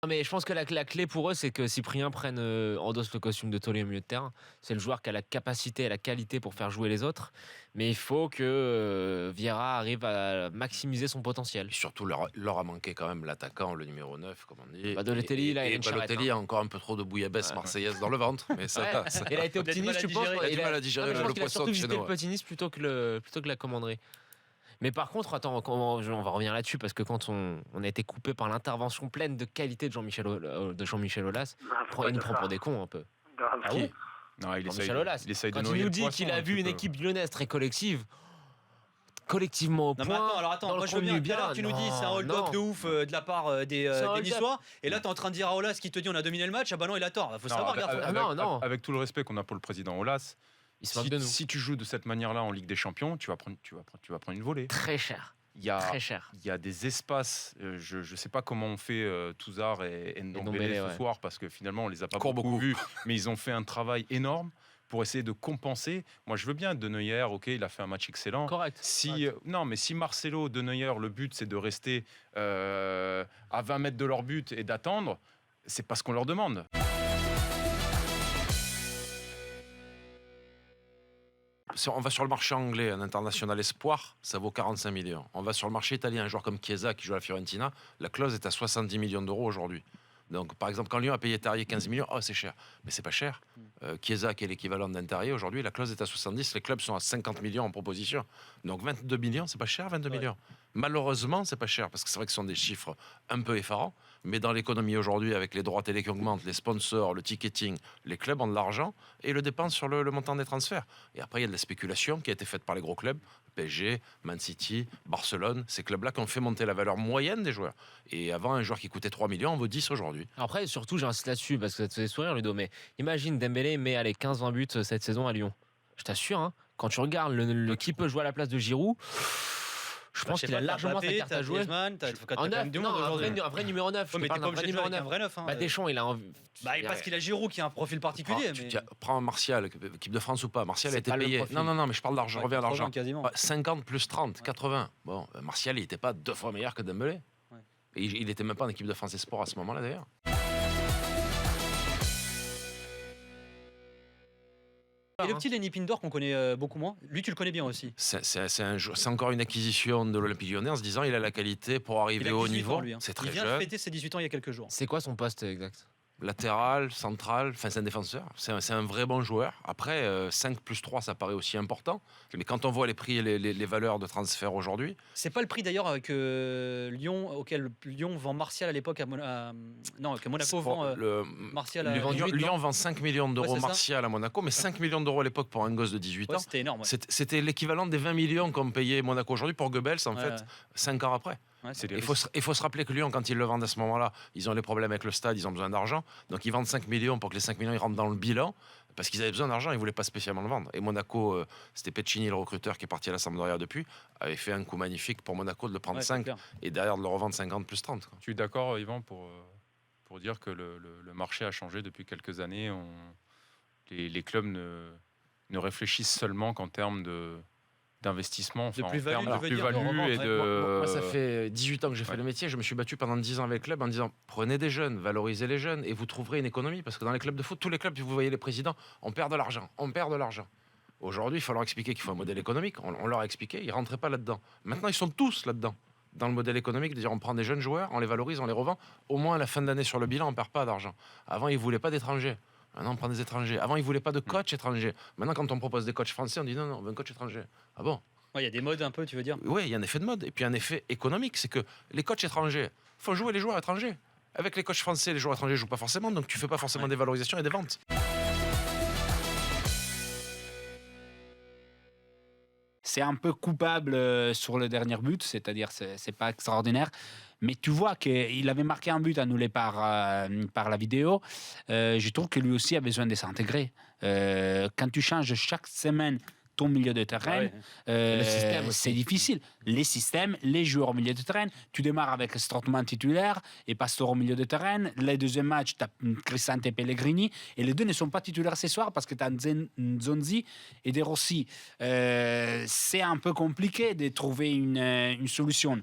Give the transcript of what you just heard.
Non, mais je pense que la clé pour eux, c'est que Cyprien endosse le costume de taulier au milieu de terrain. C'est le joueur qui a la capacité et la qualité pour faire jouer les autres. Mais il faut que Vieira arrive à maximiser son potentiel. Et surtout, leur a manqué quand même l'attaquant, le numéro 9, comme on dit. Balotelli, là, il a une charrette, Balotelli a encore un peu trop de bouillabaisse marseillaise dans le ventre. Mais ça, Il a été optimiste, tu penses? Il a du mal à digérer le poisson surtout de visité chez nous. le petit Nice plutôt que la commanderie. Mais par contre, attends, on va revenir là-dessus parce que quand on a été coupé par l'intervention pleine de qualité de Jean-Michel Aulas, il nous prend pour des cons un peu. Grave. Ah oui. Non, il essaye de Quand il noyer nous le dit poisson qu'il a un vu petit une peu. équipe lyonnaise très collectivement au Non, mais point. attends, moi je veux bien. Tout à l'heure, tu nous dis c'est un hold-up de ouf de la part des Niçois. Et là, t'es en train de dire à Aulas qui te dit on a dominé le match. Ah bah non, il a tort. Faut savoir, garçon. Avec tout le respect qu'on a pour le président Aulas, Il se moque de nous. si tu joues de cette manière-là en Ligue des Champions, tu vas prendre une volée. Très cher. Très cher. Il y a des espaces, je ne sais pas comment on fait Touzard et Ndombele ce soir, parce que finalement on les a pas beaucoup vus, mais ils ont fait un travail énorme pour essayer de compenser. Moi je veux bien De Neuer, ok, il a fait un match excellent. Correct. Non, mais si Marcelo, De Neuer, le but c'est de rester à 20 mètres de leur but et d'attendre, c'est pas ce qu'on leur demande. Si on va sur le marché anglais, un international espoir, ça vaut 45 millions. On va sur le marché italien, un joueur comme Chiesa qui joue à la Fiorentina, la clause est à 70 millions d'euros aujourd'hui. Donc, par exemple, quand Lyon a payé Terrier 15 millions, c'est cher. Mais c'est pas cher. Chiesa, qui est l'équivalent d'un Terrier, aujourd'hui, la clause est à 70. Les clubs sont à 50 millions en proposition. Donc, 22 millions, c'est pas cher, 22 millions. Malheureusement, c'est pas cher, parce que c'est vrai que ce sont des chiffres un peu effarants. Mais dans l'économie aujourd'hui, avec les droits télé qui augmentent, les sponsors, le ticketing, les clubs ont de l'argent et le dépensent sur le montant des transferts. Et après, il y a de la spéculation qui a été faite par les gros clubs. PSG, Man City, Barcelone, ces clubs-là qui ont fait monter la valeur moyenne des joueurs. Et avant, un joueur qui coûtait 3 millions en vaut 10 aujourd'hui. Après, surtout, j'insiste là-dessus parce que ça te fait sourire, Ludo. Mais imagine Dembélé met 15-20 buts cette saison à Lyon. Je t'assure, hein, quand tu regardes qui peut jouer à la place de Giroud, je pense qu'il a largement sa carte à jouer. En 9, un vrai numéro 9. Mais t'es pas obligé de jouer avec un vrai 9. Deschamps, il a envie. Parce qu'il a Giroud qui a un profil particulier. Prends Martial, équipe de France ou pas. Martial a été payé. Non, mais je parle d'argent, je reviens à l'argent. 50 plus 30, 80. Bon, Martial, il n'était pas 2 fois meilleur que Dembélé. Et il n'était même pas en équipe de France des Sports à ce moment-là, d'ailleurs. Et le petit Lenny Pindor qu'on connaît beaucoup moins, lui tu le connais bien aussi. C'est encore une acquisition de l'Olympique Lyonnais en se disant il a la qualité pour arriver au haut niveau. Lui, hein. C'est très jeune. Il vient de fêter ses 18 ans il y a quelques jours. C'est quoi son poste exact? Latéral, central, c'est un défenseur. C'est un vrai bon joueur. Après, 5 plus 3, ça paraît aussi important. Mais quand on voit les prix et les valeurs de transfert aujourd'hui... C'est pas le prix d'ailleurs auquel Lyon vend Martial à l'époque que Monaco vend Martial à Lyon vend 5 millions d'euros Martial à Monaco, mais 5 millions d'euros à l'époque pour un gosse de 18 ans. C'était énorme. C'était l'équivalent des 20 millions qu'ont payé Monaco aujourd'hui pour Goebbels, en fait, 5 ans après. Il faut se rappeler que Lyon, quand ils le vendent à ce moment-là, ils ont les problèmes avec le stade, ils ont besoin d'argent. Donc ils vendent 5 millions pour que les 5 millions ils rentrent dans le bilan, parce qu'ils avaient besoin d'argent, ils ne voulaient pas spécialement le vendre. Et Monaco, c'était Pecini, le recruteur, qui est parti à la Sampdoria depuis, avait fait un coup magnifique pour Monaco de le prendre 5 et derrière de le revendre 50 plus 30. Tu es d'accord, Yvan, pour dire que le marché a changé depuis quelques années. Les clubs ne réfléchissent seulement qu'en termes d'investissement, de plus-value, et de... Moi, ça fait 18 ans que j'ai fait le métier. Je me suis battu pendant 10 ans avec le club en disant prenez des jeunes, valorisez les jeunes et vous trouverez une économie. Parce que dans les clubs de foot, tous les clubs, vous voyez les présidents, on perd de l'argent. Aujourd'hui, il faut leur expliquer qu'il faut un modèle économique. On leur a expliqué, ils ne rentraient pas là-dedans. Maintenant, ils sont tous là-dedans. Dans le modèle économique, de dire on prend des jeunes joueurs, on les valorise, on les revend. Au moins, à la fin de l'année sur le bilan, on ne perd pas d'argent. Avant, ils ne voulaient pas d'étrangers. Maintenant, on prend des étrangers. Avant, ils ne voulaient pas de coach étrangers. Maintenant, quand on propose des coachs français, on dit non, on veut un coach étranger. Ah bon? Il y a des modes un peu, tu veux dire? Oui, il y a un effet de mode. Et puis un effet économique, c'est que les coachs étrangers, il faut jouer les joueurs étrangers. Avec les coachs français, les joueurs étrangers ne jouent pas forcément, donc tu ne fais pas forcément des valorisations et des ventes. C'est un peu coupable sur le dernier but, c'est-à-dire c'est pas extraordinaire. Mais tu vois qu'il avait marqué un but annulé par la vidéo. Je trouve que lui aussi a besoin de s'intégrer. Quand tu changes chaque semaine ton milieu de terrain, c'est difficile. Les systèmes, les joueurs au milieu de terrain. Tu démarres avec Strootman titulaire et Pastore au milieu de terrain. Les deuxièmes matchs, tu as Cristante et Pellegrini. Et les deux ne sont pas titulaires ce soir parce que tu as Nzonzi et De Rossi. C'est un peu compliqué de trouver une solution.